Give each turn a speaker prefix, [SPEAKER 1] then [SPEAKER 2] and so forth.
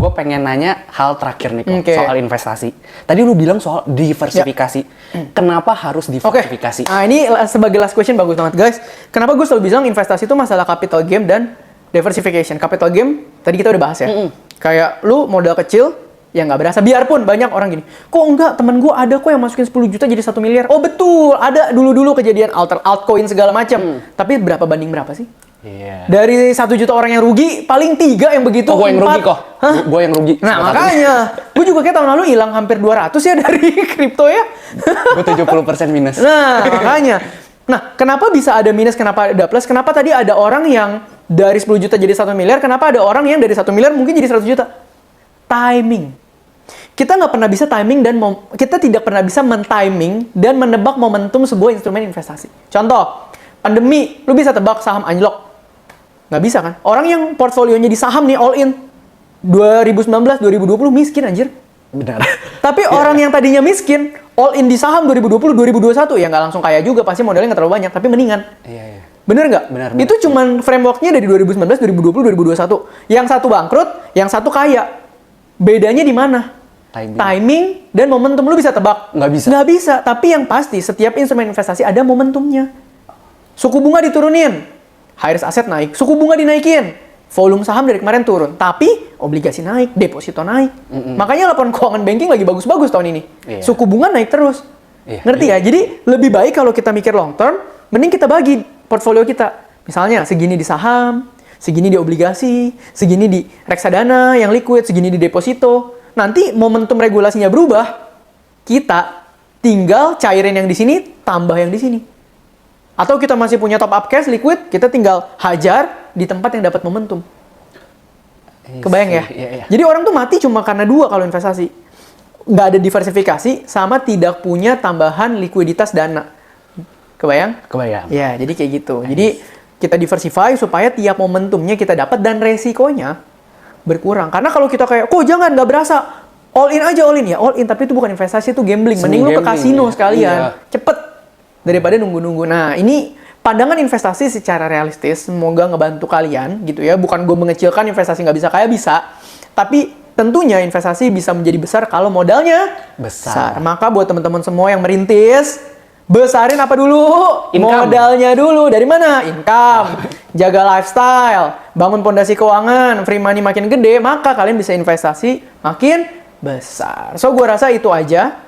[SPEAKER 1] gue pengen nanya hal terakhir nih kok, soal investasi. Tadi lu bilang soal diversifikasi. Kenapa harus diversifikasi?
[SPEAKER 2] Nah ini sebagai last question bagus banget guys. Kenapa gue selalu bilang investasi itu masalah capital gain dan diversification. Capital gain tadi kita udah bahas ya. Kayak lu modal kecil, ya nggak berasa. Biarpun banyak orang gini, kok enggak, temen gue ada kok yang masukin 10 juta jadi 1 miliar. Oh betul, ada dulu-dulu kejadian altcoin segala macam. Tapi berapa banding berapa sih? Dari 1 juta orang yang rugi, paling 3 yang begitu.
[SPEAKER 1] Oh, gue yang rugi kok. Gue yang rugi.
[SPEAKER 2] Nah makanya, gue juga kayak tahun lalu hilang hampir 200 ya dari kripto ya.
[SPEAKER 1] Gue 70% minus.
[SPEAKER 2] Nah makanya. Nah kenapa bisa ada minus, kenapa ada plus? Kenapa tadi ada orang yang dari 10 juta jadi 1 miliar, kenapa ada orang yang dari 1 miliar mungkin jadi 100 juta? Timing. Kita nggak pernah bisa timing dan kita tidak pernah bisa men-timing dan menebak momentum sebuah instrumen investasi. Contoh, pandemi, lu bisa tebak saham anjlok? Nggak bisa kan? Orang yang portfolionya di saham nih all in 2019, 2020 miskin anjir.
[SPEAKER 1] Benar.
[SPEAKER 2] Tapi orang yang tadinya miskin all in di saham 2020, 2021 ya nggak langsung kaya juga, pasti modalnya nggak terlalu banyak, tapi mendingan.
[SPEAKER 1] Iya.
[SPEAKER 2] Bener nggak?
[SPEAKER 1] Benar.
[SPEAKER 2] Itu cuman frameworknya dari 2019, 2020, 2021. Yang satu bangkrut, yang satu kaya. Bedanya di mana? Timing dan momentum. Lu bisa tebak?
[SPEAKER 1] Nggak bisa.
[SPEAKER 2] Nggak bisa. Tapi yang pasti setiap instrumen investasi ada momentumnya. Suku bunga diturunin, high risk aset naik. Suku bunga dinaikin, volume saham dari kemarin turun. Tapi obligasi naik, deposito naik. Makanya laporan keuangan banking lagi bagus-bagus tahun ini. Suku bunga naik terus. Ngerti ya? Jadi lebih baik kalau kita mikir long term, mending kita bagi portfolio kita. Misalnya segini di saham, segini di obligasi, segini di reksadana yang liquid, segini di deposito. Nanti momentum regulasinya berubah, kita tinggal cairin yang di sini, tambah yang di sini. Atau kita masih punya top up cash liquid, kita tinggal hajar di tempat yang dapat momentum. Kebayang ya? Jadi orang tuh mati cuma karena 2 kalau investasi. Nggak ada diversifikasi sama tidak punya tambahan likuiditas dana. Kebayang?
[SPEAKER 1] Kebayang.
[SPEAKER 2] Ya, jadi kayak gitu. Jadi kita diversify supaya tiap momentumnya kita dapat dan resikonya berkurang. Karena kalau kita kayak, kok jangan, nggak berasa. All in aja, all in. Ya all in, tapi itu bukan investasi, itu gambling. Mending lu ke kasino sekalian. Cepet. Daripada nunggu-nunggu. Nah, ini pandangan investasi secara realistis. Semoga ngebantu kalian gitu ya. Bukan gue mengecilkan investasi nggak bisa kaya, bisa. Tapi tentunya investasi bisa menjadi besar kalau modalnya besar. Maka buat teman-teman semua yang merintis, besarin apa dulu? Income. Modalnya dulu. Dari mana? Income. Jaga lifestyle. Bangun pondasi keuangan. Free money makin gede. Maka kalian bisa investasi makin besar. So, gue rasa itu aja